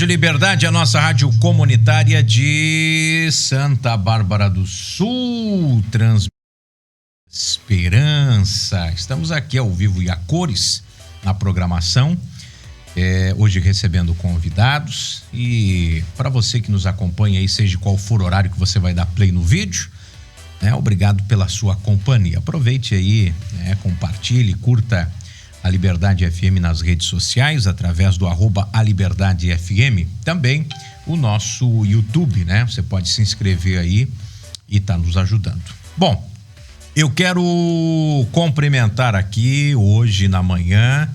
Liberdade, a nossa rádio comunitária de Santa Bárbara do Sul, transmite esperança. Estamos aqui ao vivo e a cores na programação, hoje recebendo convidados, e para você que nos acompanha aí, seja qual for o horário que você vai dar play no vídeo, obrigado pela sua companhia. Aproveite aí, compartilhe, curta a Liberdade FM nas redes sociais, através do @aliberdadefm. Também o nosso YouTube, Você pode se inscrever aí e tá nos ajudando. Bom, eu quero cumprimentar aqui hoje na manhã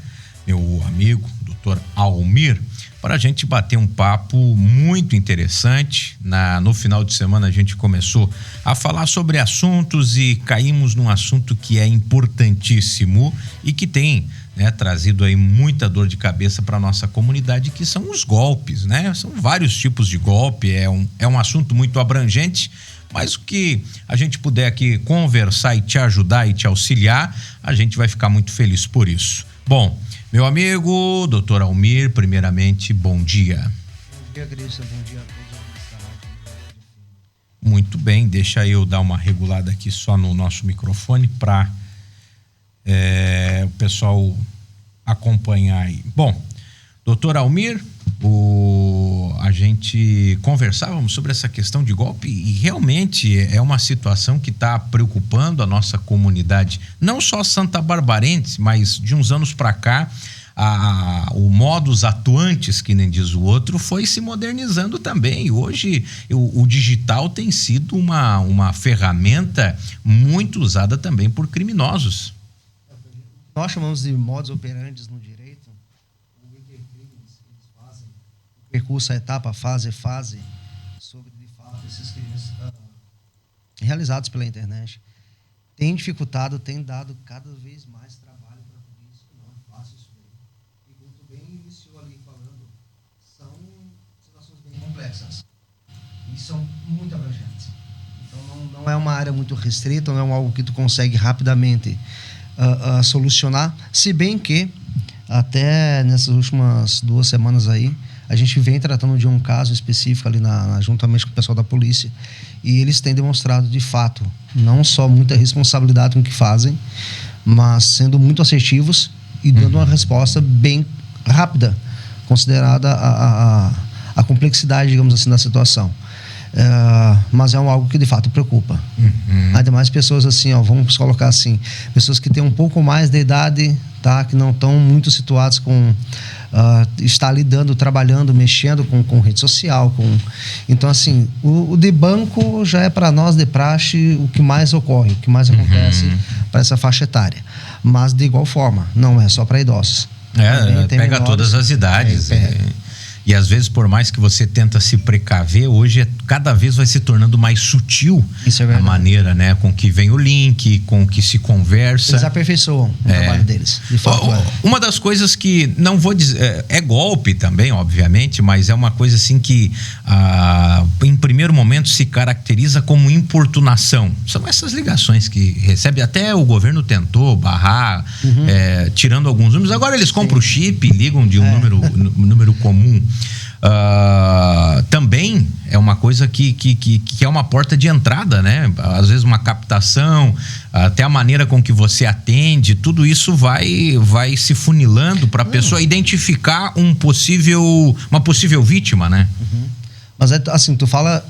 meu amigo, Dr. Almir, para a gente bater um papo muito interessante. No final de semana a gente começou a falar sobre assuntos e caímos num assunto que é importantíssimo e que tem trazido aí muita dor de cabeça para nossa comunidade, que são os golpes, São vários tipos de golpe, é um assunto muito abrangente, mas o que a gente puder aqui conversar e te ajudar e te auxiliar, a gente vai ficar muito feliz por isso. Bom, meu amigo, Dr. Almir, primeiramente, bom dia. Bom dia, Cristian, bom dia a todos. Muito bem, deixa eu dar uma regulada aqui só no nosso microfone para o pessoal acompanhar aí. Bom, Dr. Almir, a gente conversávamos sobre essa questão de golpe e realmente é uma situação que está preocupando a nossa comunidade, não só santabarbarense, mas de uns anos para cá, o modus atuantes, que nem diz o outro, foi se modernizando também. Hoje o digital tem sido uma ferramenta muito usada também por criminosos. Nós chamamos de modus operandi no direito, o intercrimes que eles fazem, o percurso, a etapa, fase, sobre, de fato, esses crimes realizados pela internet. Tem dificultado, tem dado cada vez mais trabalho para a polícia, não é fácil isso aí. E como tu bem iniciou ali falando, são situações bem complexas e são muito abrangentes. Então não é uma área muito restrita, não é algo que tu consegue rapidamente solucionar, se bem que até nessas últimas 2 semanas aí a gente vem tratando de um caso específico ali juntamente com o pessoal da polícia, e eles têm demonstrado de fato não só muita responsabilidade com o que fazem, mas sendo muito assertivos e dando uma resposta bem rápida, considerada a complexidade, digamos assim, da situação. Mas é algo que de fato preocupa. Ainda mais pessoas assim, vamos colocar assim, pessoas que têm um pouco mais de idade, que não estão muito situadas com estar lidando, trabalhando, mexendo com rede social, então assim, o de banco já é para nós de praxe o que mais ocorre, o que mais acontece para essa faixa etária, mas de igual forma, não é só para idosos. Pega menores, todas as idades. E às vezes, por mais que você tenta se precaver, hoje cada vez vai se tornando mais sutil a maneira, com que vem o link, com que se conversa. Eles aperfeiçoam o trabalho deles, de fato. Uma das coisas que, não vou dizer, é golpe também, obviamente, mas é uma coisa assim que, em primeiro momento, se caracteriza como importunação. São essas ligações que recebe, até o governo tentou barrar, tirando alguns números. Agora eles compram o chip, ligam de um número comum. Também é uma coisa que é uma porta de entrada, Às vezes uma captação, até a maneira com que você atende, tudo isso vai se funilando para a pessoa identificar uma possível vítima, Mas assim, tu fala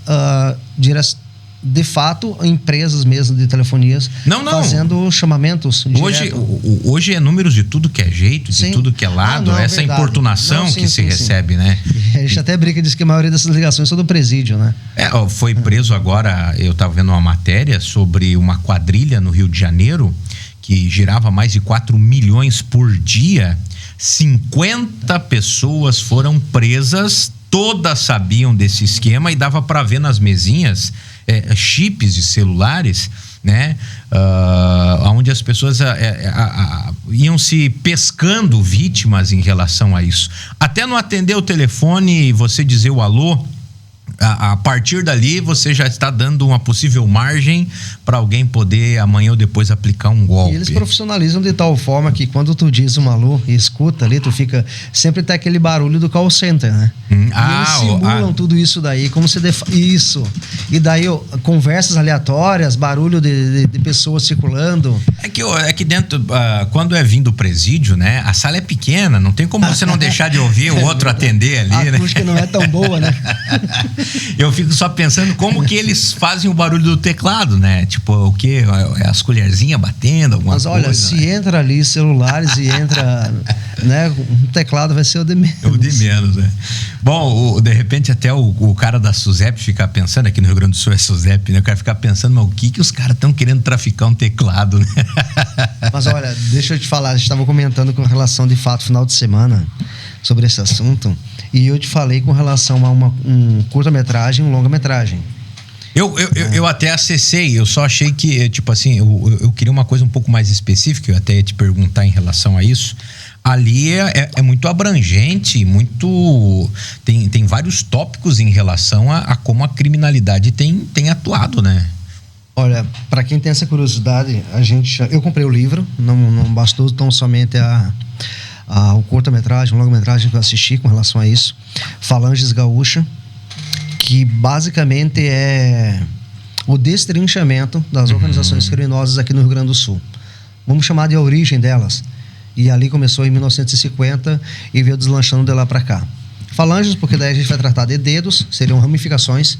de fato, empresas mesmo de telefonias fazendo chamamentos hoje é números de tudo que é jeito, de tudo que é lado, essa verdade. Importunação que se recebe, A gente até brinca e diz que a maioria dessas ligações são do presídio, Foi preso agora, eu estava vendo uma matéria sobre uma quadrilha no Rio de Janeiro que girava mais de 4 milhões por dia. 50 pessoas foram presas, todas sabiam desse esquema e dava para ver nas mesinhas chips de celulares, onde as pessoas iam se pescando vítimas em relação a isso. Até não atender o telefone e você dizer o alô, A partir dali, você já está dando uma possível margem para alguém poder amanhã ou depois aplicar um golpe. E eles profissionalizam de tal forma que quando tu diz uma alô e escuta ali, tu fica... Sempre tem aquele barulho do call center, né? E eles simulam tudo isso daí, como se... Isso. E daí, conversas aleatórias, barulho de pessoas circulando. É que dentro, quando é vindo do presídio, né? A sala é pequena, não tem como você não deixar de ouvir o outro atender ali, né? A acústica não é tão boa, né? Eu fico só pensando como que eles fazem o barulho do teclado, né? Tipo, o quê? As colherzinhas batendo, alguma coisa. Mas olha, se entra ali celulares e entra, né? Um teclado vai ser o de menos. É o de menos, né? Bom, de repente até o cara da SUSEP fica pensando, aqui no Rio Grande do Sul é SUSEP, né? O cara fica pensando, mas o que os caras estão querendo traficar um teclado, né? Mas olha, deixa eu te falar, a gente estava comentando com relação de fato final de semana sobre esse assunto. E eu te falei com relação a um curta-metragem e um longa-metragem. Eu até acessei, eu só achei que, tipo assim, eu queria uma coisa um pouco mais específica, eu até ia te perguntar em relação a isso. Ali é muito abrangente, tem vários tópicos em relação a como a criminalidade tem atuado, né? Olha, para quem tem essa curiosidade, eu comprei o livro, não bastou tão somente o curta-metragem, o longa-metragem que eu assisti com relação a isso, Falanges Gaúcha, que basicamente é o destrinchamento das organizações criminosas aqui no Rio Grande do Sul. Vamos chamar de a origem delas. E ali começou em 1950 e veio deslanchando de lá para cá. Falanges, porque daí a gente vai tratar de dedos, seriam ramificações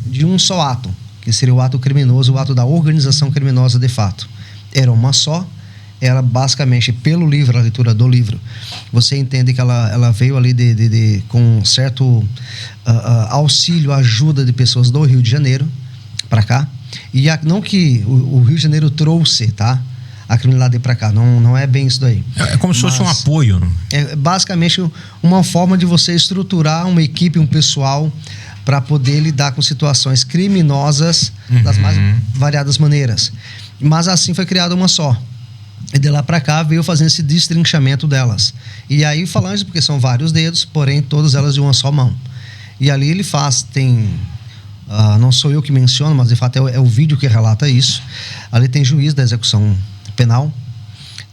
de um só ato, que seria o ato criminoso, o ato da organização criminosa de fato. Era uma só. Ela basicamente, pelo livro, a leitura do livro, você entende que ela veio ali com um certo auxílio, ajuda de pessoas do Rio de Janeiro para cá. E não que o Rio de Janeiro trouxe, tá? A criminalidade para cá, não é bem isso daí. É como se fosse um apoio. Né? É basicamente uma forma de você estruturar uma equipe, um pessoal, para poder lidar com situações criminosas das mais variadas maneiras. Mas assim foi criada uma só. E de lá para cá veio fazendo esse destrinchamento delas. E aí falanges, porque são vários dedos, porém todas elas de uma só mão. E ali ele não sou eu que menciono, mas de fato é o vídeo que relata isso. Ali tem juiz da execução penal,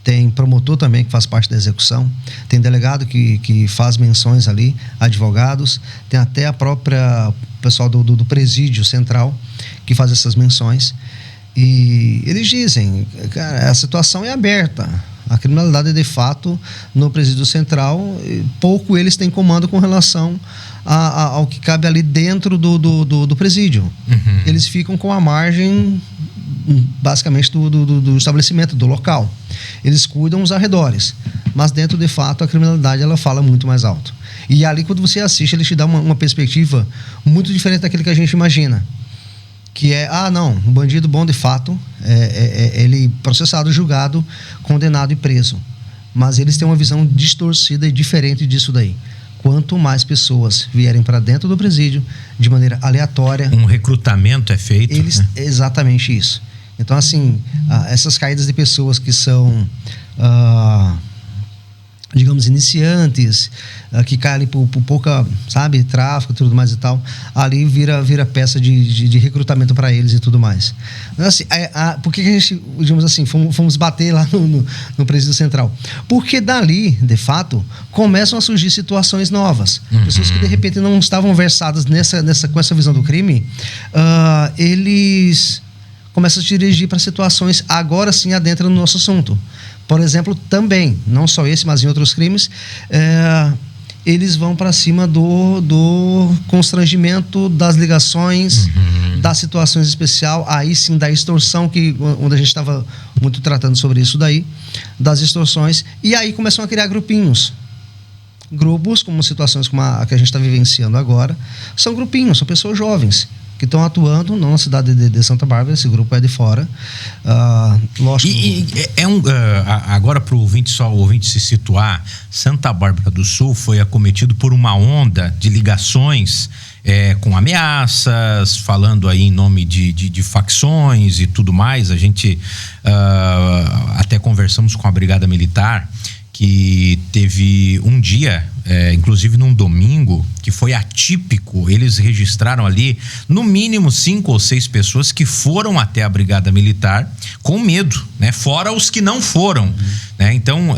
tem promotor também que faz parte da execução, tem delegado que faz menções ali, advogados, tem até a própria pessoal do presídio central que faz essas menções. E eles dizem, cara, a situação é aberta. A criminalidade, de fato, no presídio central, pouco eles têm comando com relação ao que cabe ali dentro do presídio. Eles ficam com a margem, basicamente, do estabelecimento, do local. Eles cuidam os arredores. Mas dentro, de fato, a criminalidade, ela fala muito mais alto. E ali, quando você assiste, ele te dá uma perspectiva muito diferente daquilo que a gente imagina. Que é, o bandido bom de fato, ele processado, julgado, condenado e preso. Mas eles têm uma visão distorcida e diferente disso daí. Quanto mais pessoas vierem para dentro do presídio, de maneira aleatória... Um recrutamento é feito. Exatamente isso. Então, assim, essas caídas de pessoas que são... digamos, iniciantes, que caem ali por pouca, sabe, tráfico e tudo mais e tal, ali vira peça de recrutamento para eles e tudo mais. Então, assim, por que a gente, digamos assim, fomos bater lá no presídio central? Porque dali, de fato, começam a surgir situações novas. Pessoas que, de repente, não estavam versadas com essa visão do crime, eles começam a se dirigir para situações, agora sim, adentram no nosso assunto. Por exemplo, também, não só esse, mas em outros crimes, eles vão para cima do constrangimento, das ligações, das situações especiais, aí sim da extorsão, onde a gente estava muito tratando sobre isso daí, das extorsões, e aí começam a criar grupinhos. Grupos, como situações como a que a gente está vivenciando agora, são grupinhos, são pessoas jovens, que estão atuando, não na cidade de Santa Bárbara, esse grupo é de fora. Lógico. Agora, para o ouvinte se situar, Santa Bárbara do Sul foi acometido por uma onda de ligações com ameaças, falando aí em nome de facções e tudo mais. A gente até conversamos com a Brigada Militar, que teve um dia, inclusive num domingo, que foi atípico. Eles registraram ali, no mínimo, 5 ou 6 pessoas que foram até a Brigada Militar com medo, né? Fora os que não foram, né? Então,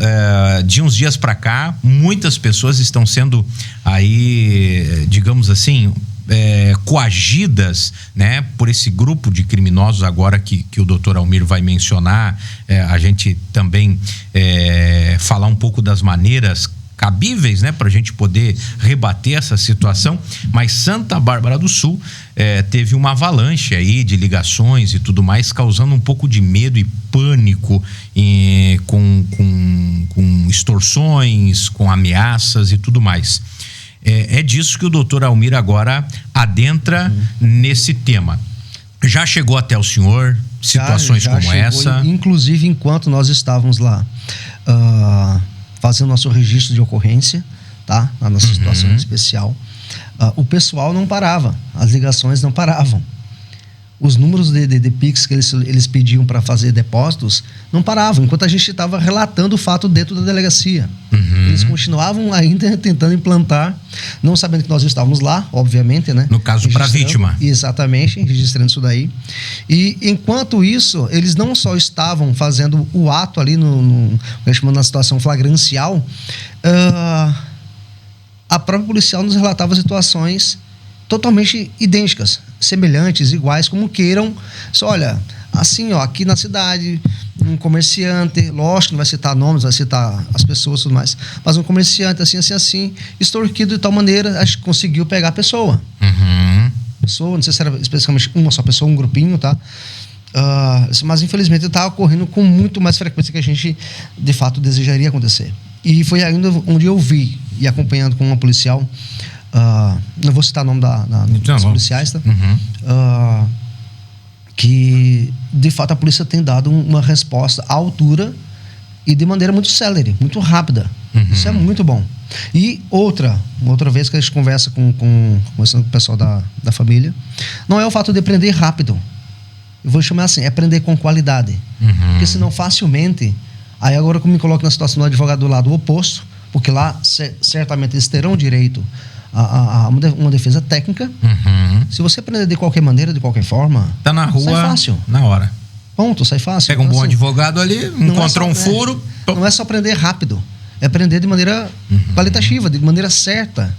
de uns dias para cá, muitas pessoas estão sendo aí, digamos assim, coagidas, né, por esse grupo de criminosos agora que o doutor Almir vai mencionar. A gente também falar um pouco das maneiras cabíveis, né, para a gente poder rebater essa situação. Mas Santa Bárbara do Sul teve uma avalanche aí de ligações e tudo mais, causando um pouco de medo e pânico com extorsões, com ameaças e tudo mais. É disso que o doutor Almir agora adentra nesse tema. Já chegou até o senhor situações já como chegou, essa? Inclusive, enquanto nós estávamos lá fazendo nosso registro de ocorrência, tá? Na nossa situação especial, o pessoal não parava, as ligações não paravam. Os números de Pix que eles pediam para fazer depósitos não paravam, enquanto a gente estava relatando o fato dentro da delegacia. Eles continuavam ainda tentando implantar, não sabendo que nós estávamos lá, obviamente, né? No caso, para a vítima. Exatamente, registrando isso daí. E enquanto isso, eles não só estavam fazendo o ato ali na situação flagrancial, a própria policial nos relatava situações totalmente idênticas, semelhantes, iguais, como queiram. Só, olha, assim, ó, aqui na cidade, um comerciante, lógico, não vai citar nomes, vai citar as pessoas e tudo mais, mas um comerciante, assim, extorquido de tal maneira, acho que conseguiu pegar a pessoa. Pessoa, não sei se era especificamente uma só pessoa, um grupinho, tá? Mas infelizmente está ocorrendo com muito mais frequência que a gente, de fato, desejaria acontecer. E foi ainda onde eu vi, e acompanhando com uma policial, não vou citar o nome dos policiais, tá? Que de fato a polícia tem dado uma resposta à altura e de maneira muito célere, muito rápida. Isso é muito bom. E outra vez que a gente conversa conversando com o pessoal da família, não é o fato de prender rápido, eu vou chamar assim, é prender com qualidade. Porque senão facilmente, aí agora que eu me coloco na situação do advogado do lado oposto, porque lá certamente eles terão direito a uma defesa técnica. Se você prender de qualquer maneira, de qualquer forma, tá na rua, sai fácil. Na hora. Ponto, sai fácil. Pega um bom advogado ali, encontrou um furo. Não é só prender rápido, é prender de maneira qualitativa, de maneira certa.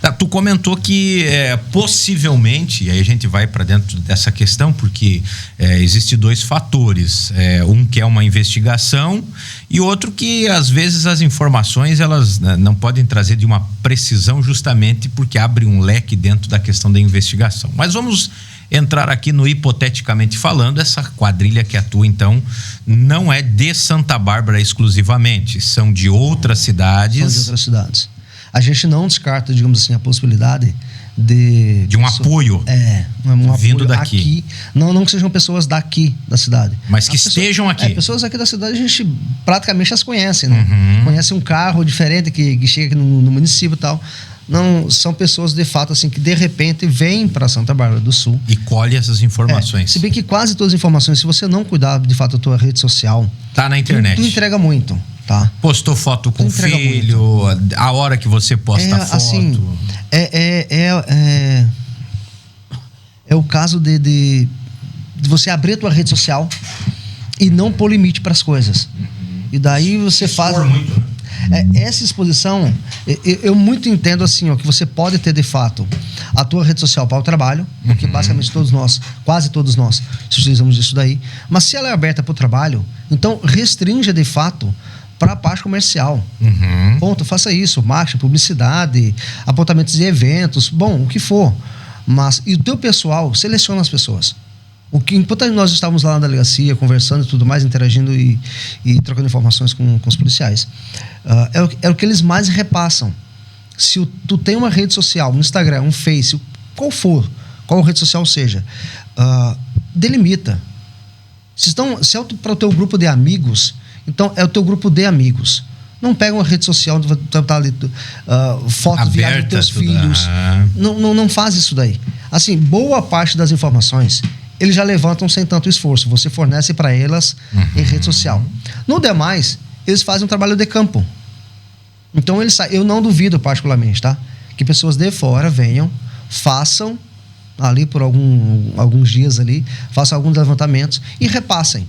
Tá, tu comentou que possivelmente, e aí a gente vai para dentro dessa questão, porque existem 2 fatores. Um que é uma investigação e outro que às vezes as informações elas não podem trazer de uma precisão, justamente porque abre um leque dentro da questão da investigação. Mas vamos entrar aqui no hipoteticamente falando. Essa quadrilha que atua, então, não é de Santa Bárbara exclusivamente, são de outras cidades. São de outras cidades. A gente não descarta, digamos assim, a possibilidade de um apoio vindo apoio daqui. Aqui. Não que sejam pessoas daqui da cidade. Mas que estejam aqui. Pessoas aqui da cidade a gente praticamente as conhece, né? Conhece um carro diferente que chega aqui no município e tal. Não, são pessoas de fato assim que de repente vêm para Santa Bárbara do Sul e colhe essas informações. Se bem que quase todas as informações, se você não cuidar de fato da tua rede social, tá na internet. Tu entrega muito, tá? Postou foto com o filho, muito. A hora que você posta a foto. Assim, é o caso de você abrir a tua rede social e não pôr limite para as coisas. E daí você faz muito. Essa exposição, eu muito entendo assim, que você pode ter de fato a tua rede social para o trabalho, porque basicamente quase todos nós utilizamos isso daí, mas se ela é aberta para o trabalho, então restrinja de fato para a parte comercial. Ponto, faça isso, marketing, publicidade, apontamentos de eventos, bom, o que for. Mas, e o teu pessoal, seleciona as pessoas. Enquanto nós estávamos lá na delegacia, conversando e tudo mais, interagindo e trocando informações com os policiais, é o que eles mais repassam. Se tu tem uma rede social, um Instagram, um Face, qual rede social seja, delimita. Se é para o teu grupo de amigos, então é o teu grupo de amigos. Não pega uma rede social onde tá ali foto de viagem dos teus filhos. Não faz isso daí. Assim, boa parte das informações eles já levantam sem tanto esforço. Você fornece para elas em rede social. No demais, eles fazem um trabalho de campo. Então eu não duvido particularmente, tá? Que pessoas de fora venham, façam ali por alguns dias ali, façam alguns levantamentos e repassem.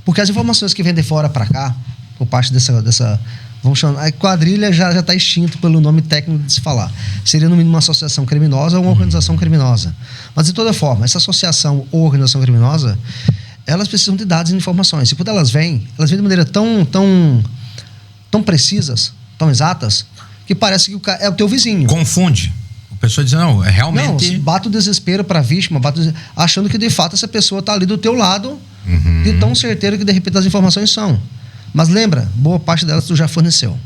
Porque as informações que vêm de fora para cá, por parte dessa vamos chamar, a quadrilha já está extinto pelo nome técnico de se falar. Seria no mínimo uma associação criminosa ou uma organização criminosa. Mas de toda forma, essa associação ou organização criminosa, elas precisam de dados e informações. E quando elas vêm de maneira tão precisas, tão exatas, que parece que o cara é o teu vizinho. Confunde. A pessoa diz, não, é realmente... Não, bate o desespero para a vítima, achando que de fato essa pessoa está ali do teu lado, de tão certeiro que de repente as informações são. Mas lembra, boa parte delas tu já forneceu.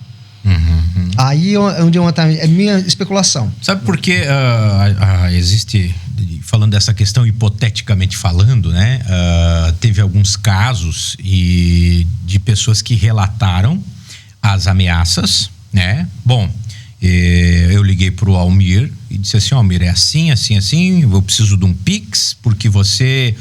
Aí é onde é minha especulação. Sabe por que existe, falando dessa questão hipoteticamente falando, né? Teve alguns casos de pessoas que relataram as ameaças, né? Bom, eu liguei pro Almir e disse assim, Almir, é assim, eu preciso de um Pix, porque você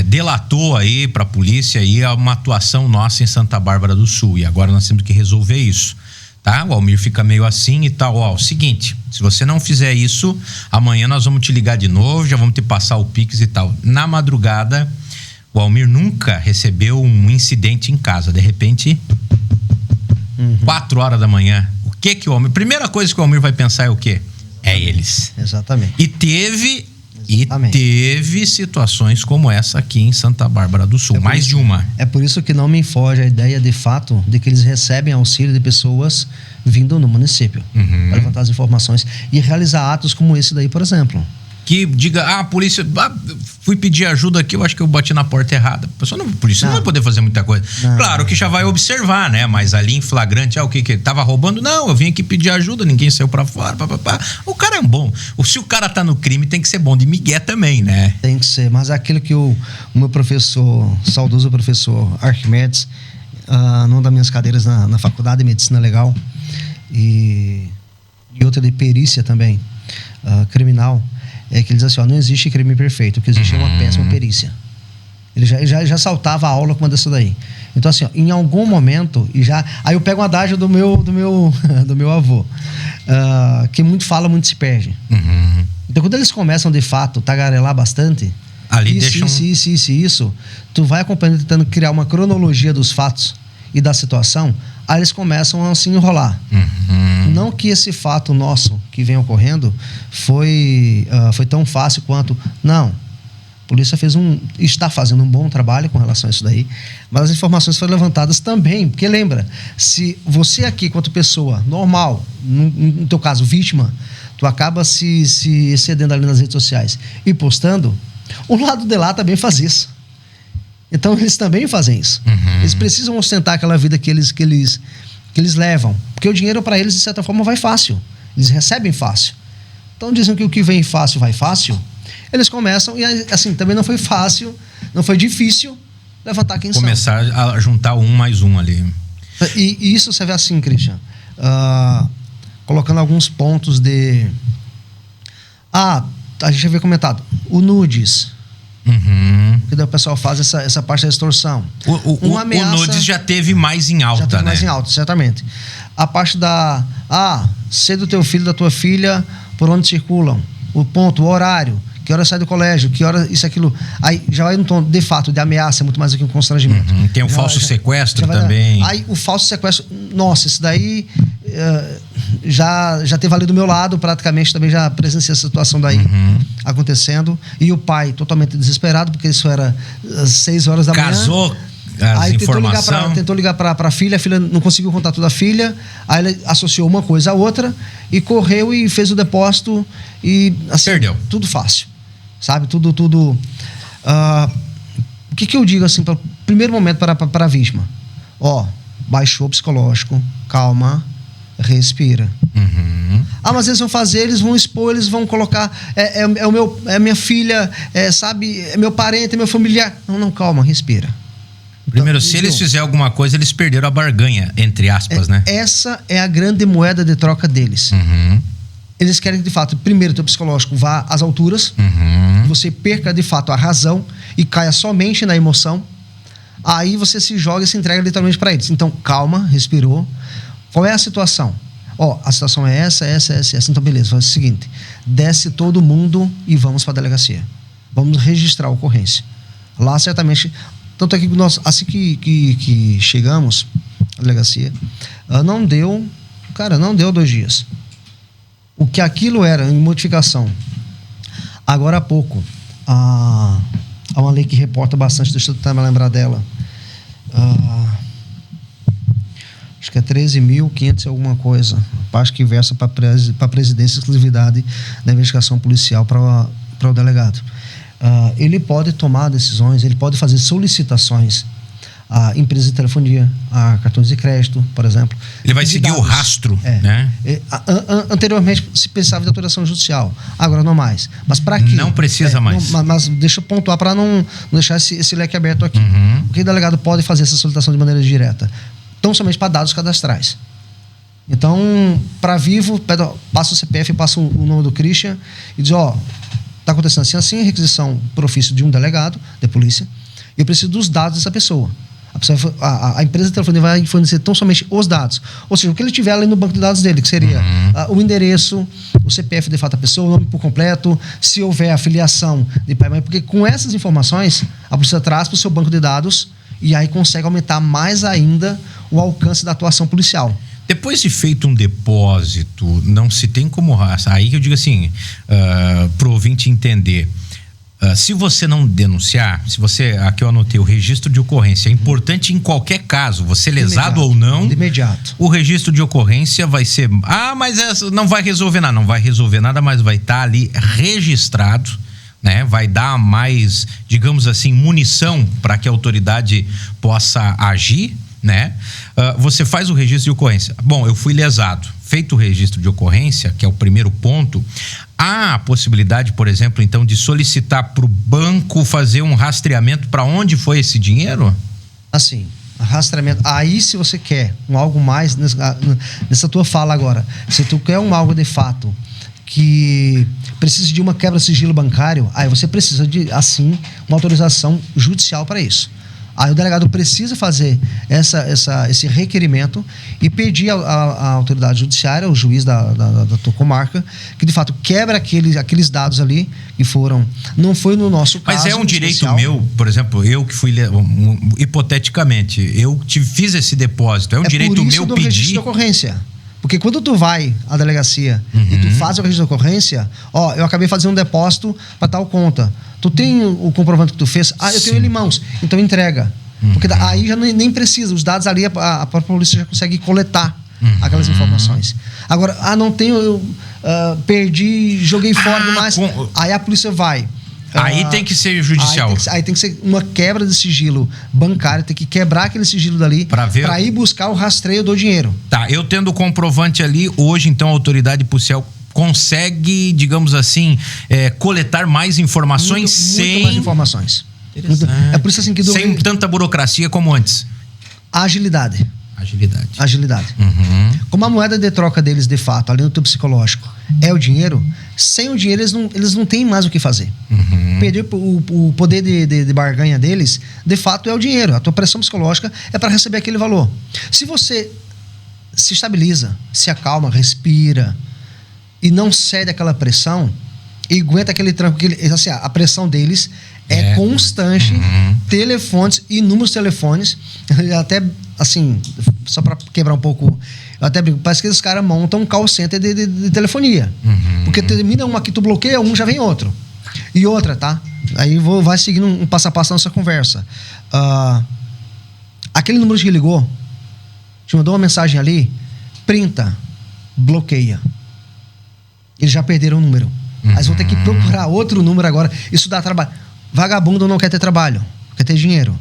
delatou aí pra polícia aí uma atuação nossa em Santa Bárbara do Sul, e agora nós temos que resolver isso, tá? O Almir fica meio assim e tal, ó, o seguinte, se você não fizer isso, amanhã nós vamos te ligar de novo, já vamos te passar o Pix e tal. Na madrugada, o Almir nunca recebeu um incidente em casa, de repente, 4 horas da manhã, que o Almir... Primeira coisa que o Almir vai pensar é o quê? É eles. Exatamente. E teve situações como essa aqui em Santa Bárbara do Sul, mais de uma. É por isso que não me foge a ideia de fato de que eles recebem auxílio de pessoas vindo no município para levantar as informações e realizar atos como esse daí, por exemplo. Que diga, a polícia, fui pedir ajuda aqui, eu acho que eu bati na porta errada. A pessoa não, por isso não vai poder fazer muita coisa. Claro que já vai observar, né? Mas ali em flagrante, o que tava roubando? Não, eu vim aqui pedir ajuda, ninguém saiu pra fora, O cara é bom. Se o cara tá no crime, tem que ser bom de migué também, né? Tem que ser, mas aquilo que o meu professor, saudoso professor Arquimedes, numa das minhas cadeiras na Faculdade de Medicina Legal e outra de perícia também, criminal, é que ele diz assim, não existe crime perfeito, o que existe é uma péssima perícia. Ele já saltava a aula com uma dessa daí. Então assim, em algum momento, aí eu pego um adágio do meu avô, que muito fala, muito se perde. Então quando eles começam de fato a tagarelar bastante, ali isso, tu vai acompanhando, tentando criar uma cronologia dos fatos e da situação, aí eles começam a se enrolar. Não que esse fato nosso que vem ocorrendo foi tão fácil quanto... Não. A polícia está fazendo um bom trabalho com relação a isso daí, mas as informações foram levantadas também, porque lembra, se você aqui, quanto pessoa normal, no teu caso, vítima, tu acaba se excedendo ali nas redes sociais e postando, o lado de lá também faz isso. Então eles também fazem isso. Eles precisam ostentar aquela vida que eles levam. Porque o dinheiro para eles, de certa forma, vai fácil. Eles recebem fácil. Então dizem que o que vem fácil vai fácil. Eles começam, e assim, também não foi fácil, não foi difícil levantar quem são. Começar a juntar um mais um ali. E isso você vê assim, Christian, colocando alguns pontos de... a gente já havia comentado, o nudes. Que daí o pessoal faz essa parte da extorsão. O nudes já teve mais em alta, já teve né? mais em alta, certamente. A parte da... sei do teu filho, da tua filha, por onde circulam. O ponto, o horário. Que hora sai do colégio, que hora isso, aquilo. Aí já vai no tom, de fato, de ameaça, muito mais do que um constrangimento. Tem o falso sequestro também. Aí o falso sequestro, nossa, isso daí já teve ali do meu lado, praticamente também já presenciei essa situação daí acontecendo. E o pai totalmente desesperado, porque isso era às 6 horas da manhã. Casou aí informação. tentou ligar para a filha não conseguiu o contato da filha, aí ele associou uma coisa à outra e correu e fez o depósito e assim, perdeu. Tudo fácil, sabe? Tudo. O que eu digo assim, primeiro momento para a vítima? Baixou o psicológico, calma, respira. Mas eles vão fazer, eles vão expor, eles vão colocar, é a minha filha, sabe, é meu parente, é meu familiar. Não, calma, respira. Primeiro, se eles fizerem alguma coisa, eles perderam a barganha, entre aspas, né? Essa é a grande moeda de troca deles. Eles querem que, de fato, primeiro, o teu psicológico vá às alturas, você perca, de fato, a razão e caia somente na emoção. Aí você se joga e se entrega literalmente para eles. Então, calma, respirou. Qual é a situação? Ó, a situação é essa. Então, beleza, faz o seguinte: desce todo mundo e vamos para a delegacia. Vamos registrar a ocorrência. Lá, certamente. Tanto é que nós, assim que chegamos à delegacia, não deu 2 dias. O que aquilo era em modificação. Agora há pouco, há uma lei que reporta bastante, deixa eu tentar me lembrar dela. Acho que é 13.500 e alguma coisa. Parte que versa para a presidência e exclusividade da investigação policial para o delegado. Ele pode tomar decisões, ele pode fazer solicitações a empresas de telefonia, a cartões de crédito, por exemplo. Ele vai seguir o rastro, né? Anteriormente se pensava de autorização judicial, agora não mais. Mas para quê? Não precisa mais. Mas deixa eu pontuar para não deixar esse leque aberto aqui. O que o delegado pode fazer essa solicitação de maneira direta? Tão somente para dados cadastrais. Então, para Vivo, passa o CPF, passa o nome do Christian e diz, está acontecendo assim, requisição por ofício de um delegado de polícia, eu preciso dos dados dessa pessoa. A empresa de telefonia vai fornecer tão somente os dados. Ou seja, o que ele tiver ali no banco de dados dele, que seria o endereço, o CPF de fato da pessoa, o nome por completo, se houver afiliação de pai e mãe, porque com essas informações, a polícia traz para o seu banco de dados e aí consegue aumentar mais ainda o alcance da atuação policial. Depois de feito um depósito, não se tem como... Aí que eu digo assim, para o ouvinte entender... se você não denunciar, aqui eu anotei o registro de ocorrência, é importante em qualquer caso, você lesado ou não, de imediato. O registro de ocorrência vai ser, mas não vai resolver nada, não vai resolver nada, mas vai estar ali registrado, né? Vai dar mais, digamos assim, munição para que a autoridade possa agir, né? Você faz o registro de ocorrência. Bom, eu fui lesado. Feito o registro de ocorrência, que é o primeiro ponto, há a possibilidade, por exemplo, então, de solicitar para o banco fazer um rastreamento para onde foi esse dinheiro? Assim, rastreamento. Aí, se você quer algo mais, nessa tua fala agora, se tu quer algo de fato que precisa de uma quebra de sigilo bancário, aí você precisa de, assim, uma autorização judicial para isso. Aí o delegado precisa fazer esse requerimento e pedir à autoridade judiciária, ao juiz da tua comarca, que de fato quebra aqueles dados ali que foram... Não foi no nosso caso. Mas é um direito especial. Meu, por exemplo, eu que fui... Hipoteticamente, eu fiz esse depósito. É um direito meu do pedir... registro de ocorrência. Porque quando tu vai à delegacia e tu faz o registro de ocorrência, eu acabei fazendo um depósito para tal conta. Tu tem o comprovante que tu fez? Eu tenho ele em mãos. Então entrega. Porque aí já nem precisa. Os dados ali, a própria polícia já consegue coletar aquelas informações. Agora, não tenho, eu perdi, joguei fora demais. Aí a polícia vai. Aí tem que ser judicial. Aí tem que ser uma quebra de sigilo bancário, tem que quebrar aquele sigilo dali para ir buscar o rastreio do dinheiro. Tá, eu tendo o comprovante ali, hoje então a autoridade policial consegue, digamos assim, coletar mais informações muito mais informações. É por isso assim que... Sem tanta burocracia como antes. Agilidade. Como a moeda de troca deles, de fato, além do teu psicológico, é o dinheiro, sem o dinheiro eles não têm mais o que fazer. Perder o poder de barganha deles, de fato, é o dinheiro. A tua pressão psicológica é para receber aquele valor. Se você se estabiliza, se acalma, respira e não cede àquela pressão e aguenta aquele tranco, assim, a pressão deles é constante, telefones, inúmeros telefones, até assim, só para quebrar um pouco, eu até brinco, parece que esses caras montam um call center de telefonia, porque termina um aqui, tu bloqueia um, já vem outro, e outra, tá? Aí vai seguindo um passo a passo na nossa conversa. Aquele número que ligou, te mandou uma mensagem ali, printa, bloqueia, eles já perderam o número. Aí eles vão ter que procurar outro número agora. Isso dá trabalho. Vagabundo não quer ter trabalho, quer ter dinheiro.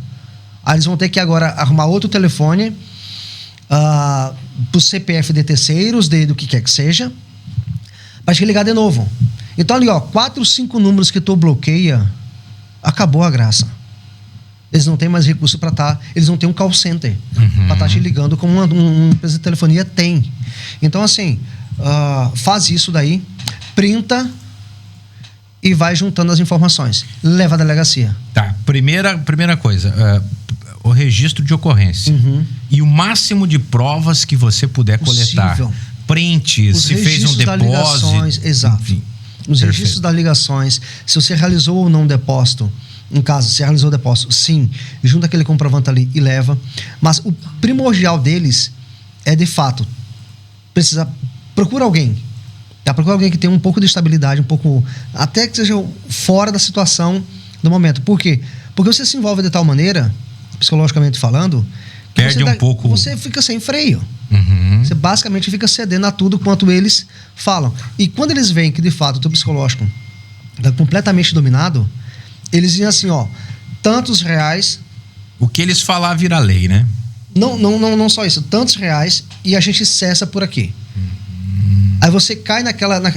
Aí eles vão ter que agora arrumar outro telefone pro CPF de terceiros, do que quer que seja, para te ligar de novo. Então ali, 4, 5 números que tu bloqueia, acabou a graça. Eles não têm mais recurso para estar... Eles não têm um call center para estar te ligando como uma empresa de telefonia tem. Então assim, faz isso daí, printa e vai juntando as informações. Leva à delegacia. Tá, primeira coisa, o registro de ocorrência. E o máximo de provas que você puder coletar. Prints, se fez um depósito. Exato. Enfim, os registros das ligações, se você realizou ou não um depósito. No caso, se realizou o depósito, sim, junta aquele comprovante ali e leva. Mas o primordial deles é, de fato, procura alguém. Tá? Procura alguém que tenha um pouco de estabilidade, um pouco, até que seja fora da situação do momento. Por quê? Porque você se envolve de tal maneira, psicologicamente falando, que perde um pouco. Você fica sem freio. Uhum. Você basicamente fica cedendo a tudo quanto eles falam. E quando eles veem que, de fato, o teu psicológico está completamente dominado, eles dizem assim, ó, tantos reais... O que eles falar vira lei, né? Não só isso, tantos reais e a gente cessa por aqui. Aí você cai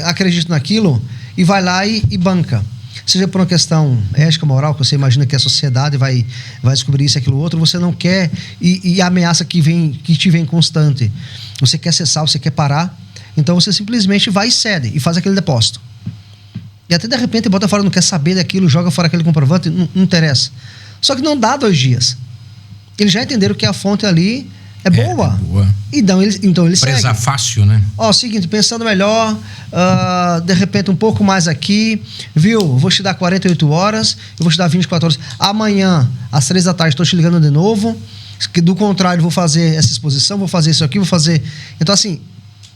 acredita naquilo e vai lá e banca. Seja por uma questão ética, moral, que você imagina que a sociedade vai descobrir isso e aquilo outro, você não quer, e a ameaça que te vem constante. Você quer cessar, você quer parar, então você simplesmente vai e cede e faz aquele depósito. E até de repente bota fora, não quer saber daquilo, joga fora aquele comprovante, não interessa. Só que não dá 2 dias. Eles já entenderam que a fonte ali é boa. Boa. Então eles presa seguem. Fácil, né? Ó, seguinte, pensando melhor, de repente um pouco mais aqui, viu? Vou te dar 48 horas, eu vou te dar 24 horas. Amanhã, às 3 da tarde, estou te ligando de novo. Do contrário, vou fazer essa exposição, vou fazer isso aqui, vou fazer... Então, assim,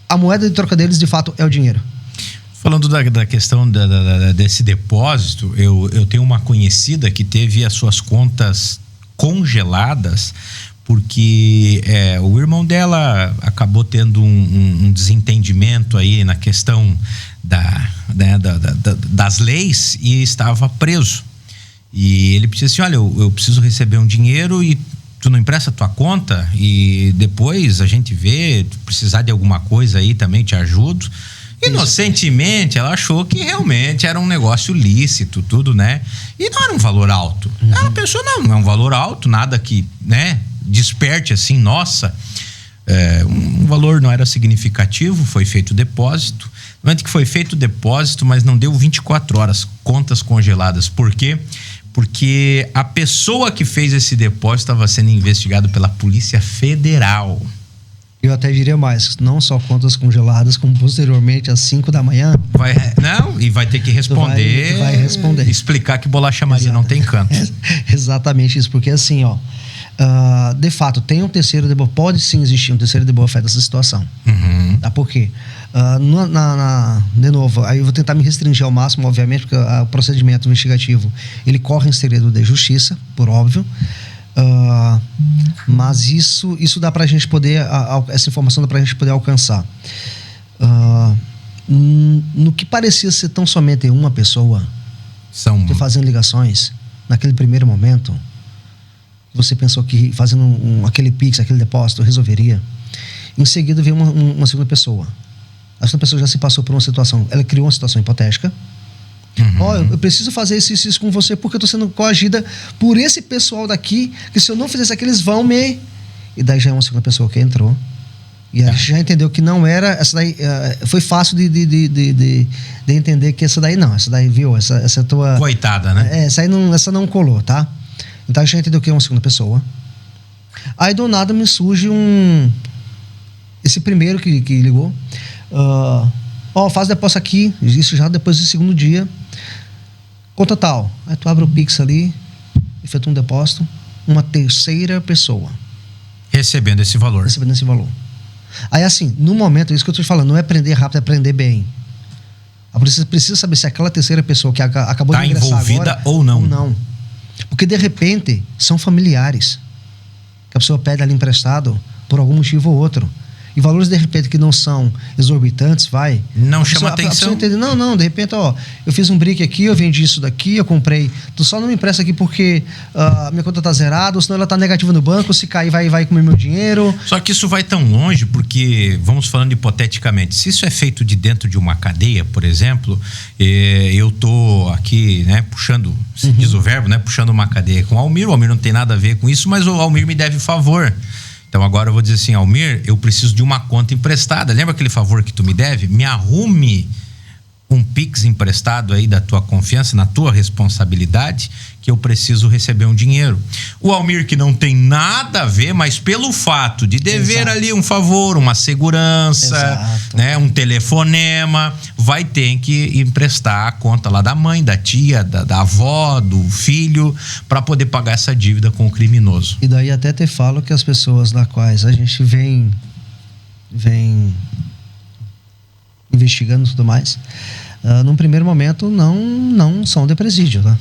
a moeda de troca deles, de fato, é o dinheiro. Falando da questão desse depósito, eu tenho uma conhecida que teve as suas contas congeladas porque o irmão dela acabou tendo um desentendimento aí na questão das leis e estava preso. E ele disse assim, olha, eu preciso receber um dinheiro e tu não empresta tua conta e depois a gente vê, tu precisar de alguma coisa aí também te ajudo. Inocentemente, ela achou que realmente era um negócio lícito, tudo, né? E não era um valor alto. Ela pensou, não é um valor alto, nada que, né, desperte assim, nossa. Um valor não era significativo, foi feito o depósito. No momento que foi feito o depósito, mas não deu 24 horas, contas congeladas. Por quê? Porque a pessoa que fez esse depósito estava sendo investigado pela Polícia Federal. Eu até diria mais, não só contas congeladas, como posteriormente às 5 da manhã. E vai ter que responder. Vai responder. Explicar que bolacha Maria não tem canto. Exatamente isso, porque assim, ó, de fato, tem um terceiro deboa, pode sim existir um terceiro deboa fé dessa situação. Uhum. Tá? Por quê? De novo, aí eu vou tentar me restringir ao máximo, obviamente, porque o procedimento investigativo, ele corre em segredo de justiça, por óbvio. Mas isso dá pra gente poder, essa informação dá pra gente poder alcançar. No que parecia ser tão somente uma pessoa fazendo ligações, naquele primeiro momento, você pensou que fazendo aquele Pix, aquele depósito, resolveria. Em seguida veio uma segunda pessoa. A segunda pessoa já se passou por uma situação, ela criou uma situação hipotética. Eu preciso fazer isso com você porque eu estou sendo coagida por esse pessoal daqui, que se eu não fizer isso aqui, eles vão me... E daí já é uma segunda pessoa que entrou. E a gente já entendeu que não era... Essa daí foi fácil de entender que essa daí não. Essa daí, viu? Essa tua... Coitada, né? Essa não colou, tá? Então a gente já entendeu que é uma segunda pessoa. Aí do nada me surge esse primeiro que ligou. Faz depósito aqui. Isso já depois do segundo dia. Conta tal. Aí tu abre o Pix ali, efetua um depósito, uma terceira pessoa. Recebendo esse valor. Aí assim, no momento, isso que eu estou te falando, não é prender rápido, é prender bem. A polícia precisa saber se aquela terceira pessoa que acabou de ingressar envolvida agora, ou não. Porque de repente, são familiares. Que a pessoa pede ali emprestado por algum motivo ou outro. E valores, de repente, que não são exorbitantes, não chama atenção. A pessoa entende, não, de repente, eu fiz um brick aqui, eu vendi isso daqui, eu comprei. Tu só não me empresta aqui porque minha conta tá zerada, ou senão ela tá negativa no banco, se cair vai comer meu dinheiro. Só que isso vai tão longe porque, vamos falando hipoteticamente, se isso é feito de dentro de uma cadeia, por exemplo, eu tô aqui, né, puxando, se diz o verbo, né, puxando uma cadeia com o Almir não tem nada a ver com isso, mas o Almir me deve favor. Então agora eu vou dizer assim, Almir, eu preciso de uma conta emprestada. Lembra aquele favor que tu me deve? Me arrume um Pix emprestado aí da tua confiança, na tua responsabilidade, que eu preciso receber um dinheiro. O Almir, que não tem nada a ver, mas pelo fato de dever ali um favor, uma segurança, né, um telefonema, vai ter que emprestar a conta lá da mãe, da tia, da avó, do filho, para poder pagar essa dívida com o criminoso. E daí até te falo que as pessoas nas quais a gente vem investigando e tudo mais, num primeiro momento não são de presídio, tá?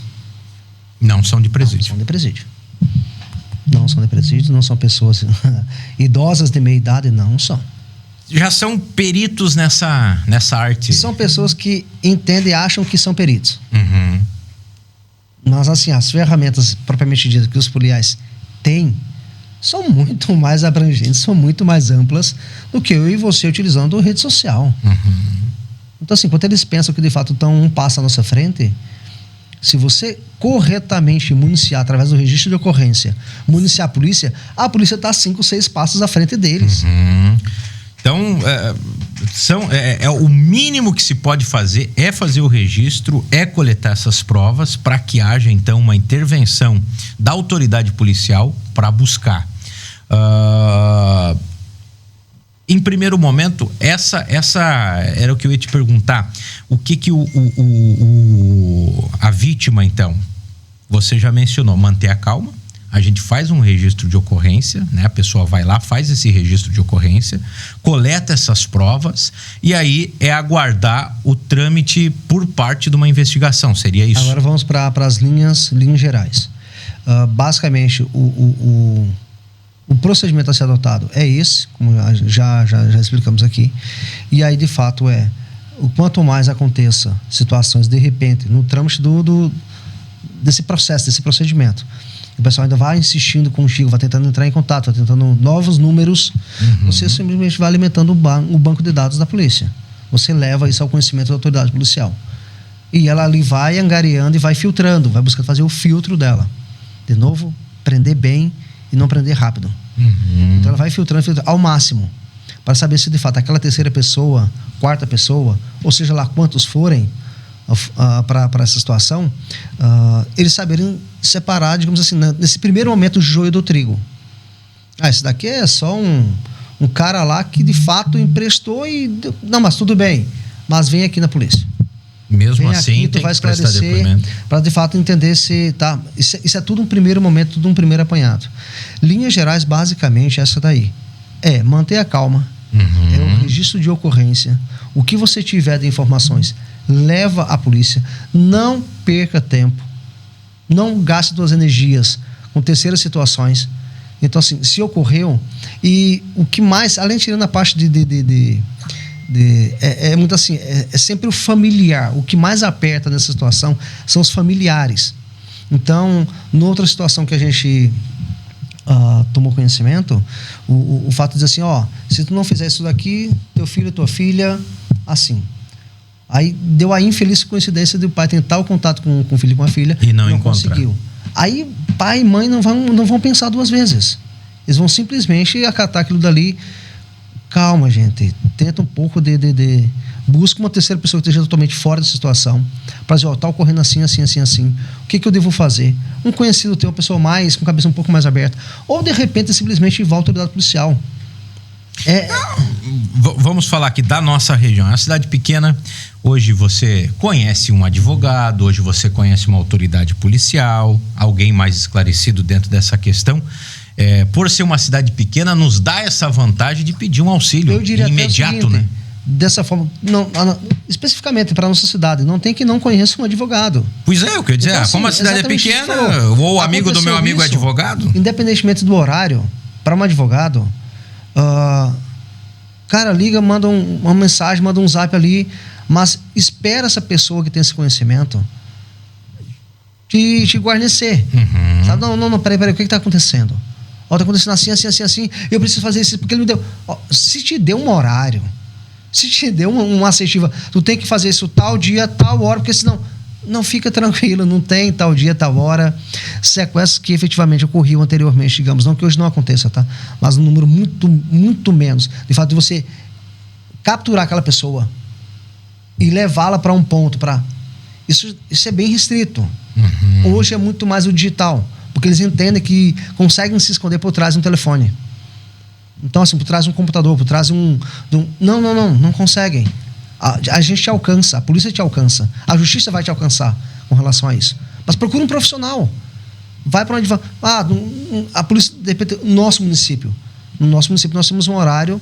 Não são de presídio. Não são de presídio. Não são de presídio, não são pessoas idosas de meia idade, não são. Já são peritos nessa arte. São pessoas que entendem e acham que são peritos. Uhum. Mas assim, as ferramentas propriamente ditas que os policiais têm são muito mais abrangentes, são muito mais amplas do que eu e você utilizando rede social. Uhum. Então assim, quando eles pensam que de fato estão um passo à nossa frente, se você corretamente municiar através do registro de ocorrência, municiar a polícia está 5, 6 passos à frente deles. Uhum. Então, o mínimo que se pode fazer é fazer o registro, é coletar essas provas para que haja, então, uma intervenção da autoridade policial para buscar. Em primeiro momento, essa era o que eu ia te perguntar. O que a vítima, então, você já mencionou, manter a calma. A gente faz um registro de ocorrência, né? A pessoa vai lá, faz esse registro de ocorrência, coleta essas provas e aí é aguardar o trâmite por parte de uma investigação. Seria isso? Agora vamos para as linhas gerais. Basicamente, o procedimento a ser adotado é esse, como já explicamos aqui. E aí, de fato, o quanto mais aconteça situações, de repente, no trâmite desse processo, desse procedimento, o pessoal ainda vai insistindo contigo, vai tentando entrar em contato, vai tentando novos números, você simplesmente vai alimentando o banco de dados da polícia. Você leva isso ao conhecimento da autoridade policial. E ela ali vai angariando e vai filtrando, vai buscando fazer o filtro dela. De novo, prender bem e não prender rápido. Então ela vai filtrando ao máximo, para saber se de fato aquela terceira pessoa, quarta pessoa, ou seja lá quantos forem para essa situação, eles saberem separar, digamos assim, nesse primeiro momento, o joio do trigo. Esse daqui é só um cara lá que de fato emprestou e... Não, mas tudo bem, mas vem aqui na polícia. Mesmo assim, tem que prestar depoimento. Para de fato entender se... Tá, isso é tudo um primeiro momento, tudo um primeiro apanhado. Linhas gerais, basicamente, essa daí. Manter a calma, é o registro de ocorrência. O que você tiver de informações, leva à polícia. Não perca tempo. Não gaste suas energias com terceiras situações. Então, assim, se ocorreu... E o que mais... Além de tirando a parte muito assim, é sempre o familiar. O que mais aperta nessa situação são os familiares. Então, noutra situação que a gente tomou conhecimento, o fato de dizer assim, se tu não fizer isso daqui, teu filho, tua filha, assim. Aí deu a infeliz coincidência do pai tentar o contato com o filho e com a filha e não conseguiu. Aí pai e mãe não vão pensar duas vezes. Eles vão simplesmente acatar aquilo dali. Calma, gente. Tenta um pouco busca uma terceira pessoa que esteja totalmente fora da situação para dizer, tá ocorrendo assim. O que eu devo fazer? Um conhecido teu, uma pessoa mais, com a cabeça um pouco mais aberta. Ou, de repente, simplesmente vai à autoridade policial. Vamos falar aqui da nossa região. É uma cidade pequena. Hoje você conhece um advogado, hoje você conhece uma autoridade policial, alguém mais esclarecido dentro dessa questão. Por ser uma cidade pequena, nos dá essa vantagem de pedir um auxílio eu diria imediato, seguinte, né? Dessa forma, especificamente para a nossa cidade, não tem que não conheça um advogado. Pois eu queria dizer, então, assim, como a cidade é pequena, ou o amigo do meu amigo é advogado. Independentemente do horário, para um advogado, cara, liga, manda uma mensagem, manda um zap ali, mas espera essa pessoa que tem esse conhecimento te guarnecer. Sabe? Não, peraí, o que está acontecendo? Está acontecendo assim, eu preciso fazer isso, porque ele me deu. Se te deu um horário, se te deu uma assertiva, tu tem que fazer isso tal dia, tal hora, porque senão não fica tranquilo, não tem tal dia, tal hora. Sequestros que efetivamente ocorriam anteriormente, digamos, não que hoje não aconteça, tá? Mas um número muito, muito menos. De fato, de você capturar aquela pessoa e levá-la para um ponto isso é bem restrito. Hoje é muito mais o digital, porque eles entendem que conseguem se esconder por trás de um telefone. Então, assim, por trás de um computador, por trás de um... Não conseguem. A gente te alcança, a polícia te alcança, a justiça vai te alcançar com relação a isso. Mas procura um profissional. Vai para onde vai. A polícia, de repente, no nosso município nós temos um horário,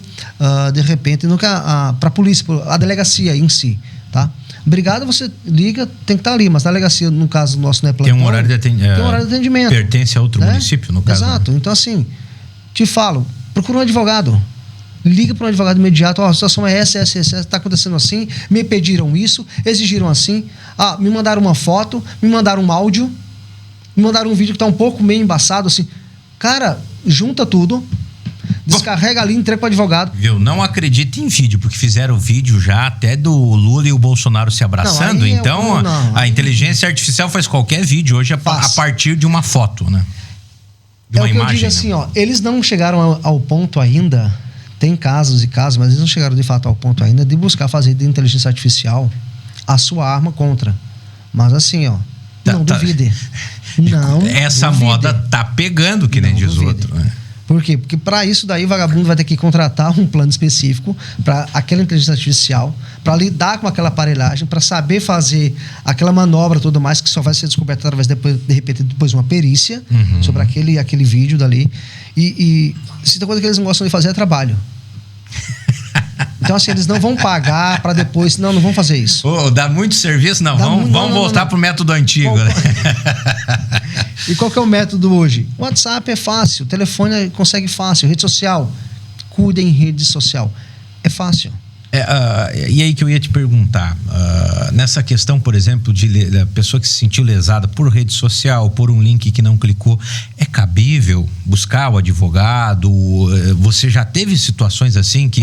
de repente, para a polícia, a delegacia em si, tá? Brigada, você liga, tem que estar ali, mas a delegacia, no caso nosso, não é plantão. Tem um horário de atendimento. Pertence a outro município, no caso. Exato. Então, assim, te falo, procura um advogado. Liga para um advogado imediato. A situação é essa, está acontecendo assim, me pediram isso, exigiram assim, me mandaram uma foto, me mandaram um áudio, me mandaram um vídeo que está um pouco meio embaçado, assim. Cara, junta tudo, descarrega ali, entrega para o advogado. Viu? Não acredite em vídeo, porque fizeram vídeo já até do Lula e o Bolsonaro se abraçando. A inteligência artificial faz qualquer vídeo hoje a partir de uma foto, né? De uma imagem. Eu digo assim, eles não chegaram ao ponto ainda, tem casos e casos, mas eles não chegaram de fato ao ponto ainda de buscar fazer de inteligência artificial a sua arma contra. Mas assim, não duvide. Não essa duvide. Moda tá pegando, que nem diz o outro, né? Por quê? Porque para isso daí o vagabundo vai ter que contratar um plano específico para aquela inteligência artificial, para lidar com aquela aparelhagem, para saber fazer aquela manobra e tudo mais, que só vai ser descoberta através, de repente, depois uma perícia sobre aquele vídeo dali. E se tem coisa que eles não gostam de fazer é trabalho. Então, assim, eles não vão pagar para depois... Não vão fazer isso. Dá muito serviço? Vamos voltar pro método antigo, né? E qual que é o método hoje? O WhatsApp é fácil, o telefone consegue fácil, rede social. Cuida em rede social. É fácil. E aí que eu ia te perguntar, nessa questão, por exemplo, da pessoa que se sentiu lesada por rede social, por um link que não clicou, é cabível buscar o advogado? Você já teve situações assim que